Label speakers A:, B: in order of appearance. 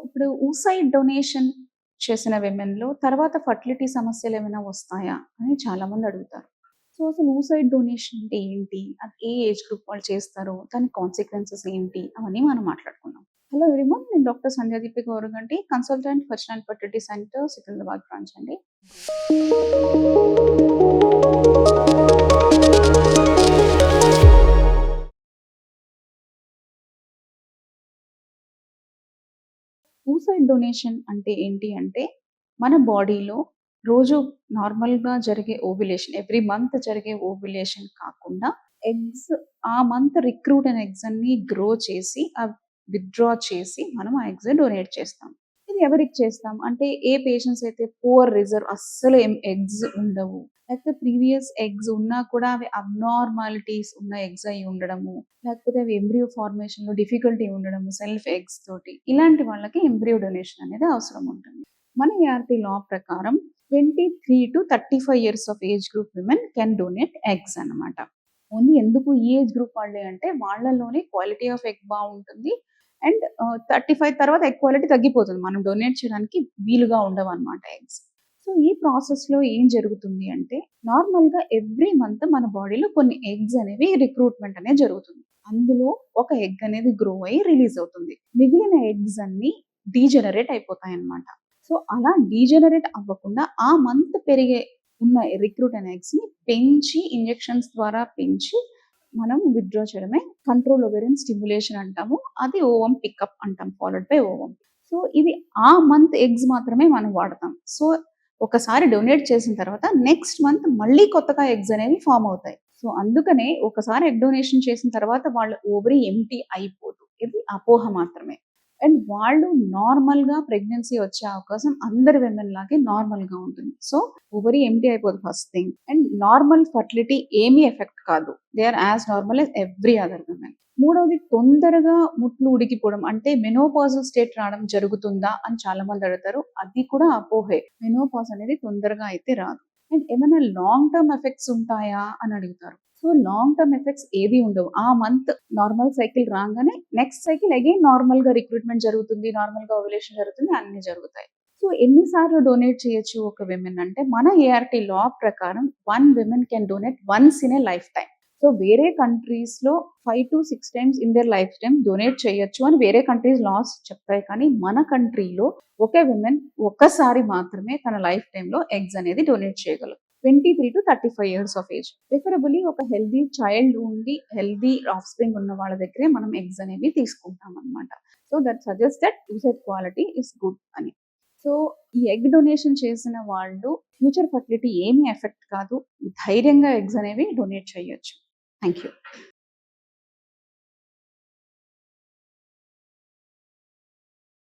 A: ఇప్పుడు oocyte donation చేసిన విమెన్‌లో తర్వాత ఫర్టిలిటీ సమస్యలేమైనా వస్తాయా? అని చాలామంది అడుగుతారు. సో, అసలు ఊసైడ్ డొనేషన్ అంటే ఏంటి? అది ఏ ఏజ్ గ్రూప్ వాళ్ళు చేస్తారు? దాని కాన్సిక్వెన్సెస్ ఏంటి? అవన్నీ మనం మాట్లాడుకుందాం. Hello everyone. నేను doctor Sandhyadeepthi Gauraganti, consultant first and fertility centre Secunderabad branch అండి. సూసైడ్ డొనేషన్ అంటే ఏంటి అంటే, మన బాడీలో రోజు నార్మల్‌గా జరిగే ఓవ్యులేషన్, ఎవ్రీ మంత్ జరిగే ఓవ్యులేషన్ కాకుండా ఎగ్స్, ఆ మంత్ రిక్రూట్ అయిన ఎగ్స్ అన్నీ గ్రో చేసి, విత్‌డ్రా చేసి మనం ఆ ఎగ్స్ డొనేట్ చేస్తాం. ఇది ఎవరికి చేస్తాం అంటే, ఏ పేషెంట్స్ అయితే పూర్ రిజర్వ్ అస్సలు ఎగ్స్ ఉండవు, లేకపోతే ప్రీవియస్ ఎగ్స్ ఉన్నా కూడా అవి అబ్నార్మాలిటీస్ ఉన్న ఎగ్స్ అయ్యి ఉండడము, లేకపోతే అవి ఎంబ్రియో ఫార్మేషన్‌లో డిఫికల్టీ ఉండడము సెల్ఫ్ ఎగ్స్ తోటి. ఇలాంటి వాళ్ళకి ఎంబ్రియో డొనేషన్ అనేది అవసరం ఉంటుంది. మన ఏఆర్‌టి లా ప్రకారం 23-35 years of age group women can donate eggs అన్నమాట. ఓన్లీ ఎందుకు ఈ ఏజ్ గ్రూప్ వాళ్ళే అంటే, వాళ్ళలోనే క్వాలిటీ ఆఫ్ ఎగ్ బావుంటుంది. అండ్ 35 తర్వాత ఎగ్ క్వాలిటీ తగ్గిపోతుంది. మనం డొనేట్ చేయడానికి వీలుగా ఉండవన్నమాట ఎగ్స్. సో, ఈ ప్రాసెస్‌లో ఏం జరుగుతుంది అంటే, నార్మల్‌గా ఎవ్రీ మంత్ మన బాడీలో కొన్ని ఎగ్స్ అనేవి రిక్రూట్‌మెంట్ అనేది జరుగుతుంది. అందులో ఒక ఎగ్ అనేది గ్రో అయ్యి రిలీజ్ అవుతుంది. మిగిలిన ఎగ్స్ అన్నీ డీజెనరేట్ అయిపోతాయన్నమాట. సో, అలా డీజెనరేట్ అవ్వకుండా ఆ మంత్ పెరిగే ఉన్న రిక్రూట్ అయిన ఎగ్స్‌ని పెంచి, ఇంజెక్షన్స్ ద్వారా పెంచి మనం విత్‌డ్రా చేయడమే కంట్రోల్ ఓవేరియన్ స్టిమ్యులేషన్ అంటాము. అది ఓవమ్ పికప్ అంటాం, ఫాలోడ్ బై ఓవమ్. సో, ఇది ఆ మంత్ ఎగ్స్ మాత్రమే మనం వాడతాం. సో, ఒకసారి డొనేట్ చేసిన తర్వాత నెక్స్ట్ మంత్ మళ్ళీ కొత్తగా ఎగ్స్ అనేవి ఫార్మ్ అవుతాయి. సో, అందుకనే ఒకసారి ఎగ్ డొనేషన్ చేసిన తర్వాత వాళ్ళ ఓవరీ ఎంప్టీ అయిపోదు. ఇది అపోహ మాత్రమే. అండ్ వాళ్ళు నార్మల్‌గా ప్రెగ్నెన్సీ వచ్చే అవకాశం అందరి విమెన్ లాగే నార్మల్‌గా ఉంటుంది. సో, ఓవరీ ఎంప్టీ అయిపోదు first thing. And normal fertility ఏమీ ఎఫెక్ట్ కాదు. They are as normal as every other women. మూడవది, తొందరగా ముట్లు ఉడికిపోవడం అంటే మెనోపాజల్ స్టేట్ రావడం జరుగుతుందా అని చాలామంది అడుగుతారు. అది కూడా అపోహే. మెనోపాజ్ అనేది తొందరగా అయితే రాదు. అండ్ ఏమైనా లాంగ్ టర్మ్ ఎఫెక్ట్స్ ఉంటాయా అని అడుగుతారు. సో, లాంగ్ టర్మ్ ఎఫెక్ట్స్ ఏవి ఉండవు. ఆ మంత్ నార్మల్ సైకిల్ రాగానే నెక్స్ట్ సైకిల్ అగైన్ నార్మల్‌గా రిక్రూట్‌మెంట్ జరుగుతుంది. నార్మల్‌గా ఓవ్యులేషన్ జరుగుతుంది. అన్నీ జరుగుతాయి. సో, ఎన్ని సార్లు డొనేట్ చేయొచ్చు ఒక విమెన్ అంటే, మన ఏఆర్‌టి లా ప్రకారం 1 women can donate once in a life time. So, వేరే కంట్రీస్‌లో 5-6 times in their life time donate చేయొచ్చు అని వేరే కంట్రీస్ లాస్ చెప్తాయి. కానీ మన కంట్రీలో ఒక విమెన్ ఒక్కసారి మాత్రమే తన లైఫ్ టైమ్‌లో ఎగ్స్ అనేది డొనేట్ చేయగలదు. 23-35 ఇయర్స్ ఆఫ్ ఏజ్. ప్రిఫరబుల్లీ ఒక హెల్తీ చైల్డ్ ఉండి, హెల్తీ ఆఫ్‌స్ప్రింగ్ ఉన్న వాళ్ళ దగ్గరే మనం ఎగ్స్ అనేవి తీసుకుంటామనమాట. So, that suggest that usage quality is good అని. సో, ఈ ఎగ్ డొనేషన్ చేసిన వాళ్ళు ఫ్యూచర్ ఫర్టిలిటీ ఏమీ ఎఫెక్ట్ కాదు. ధైర్యంగా ఎగ్స్ అనేవి డొనేట్ చేయొచ్చు. Thank you.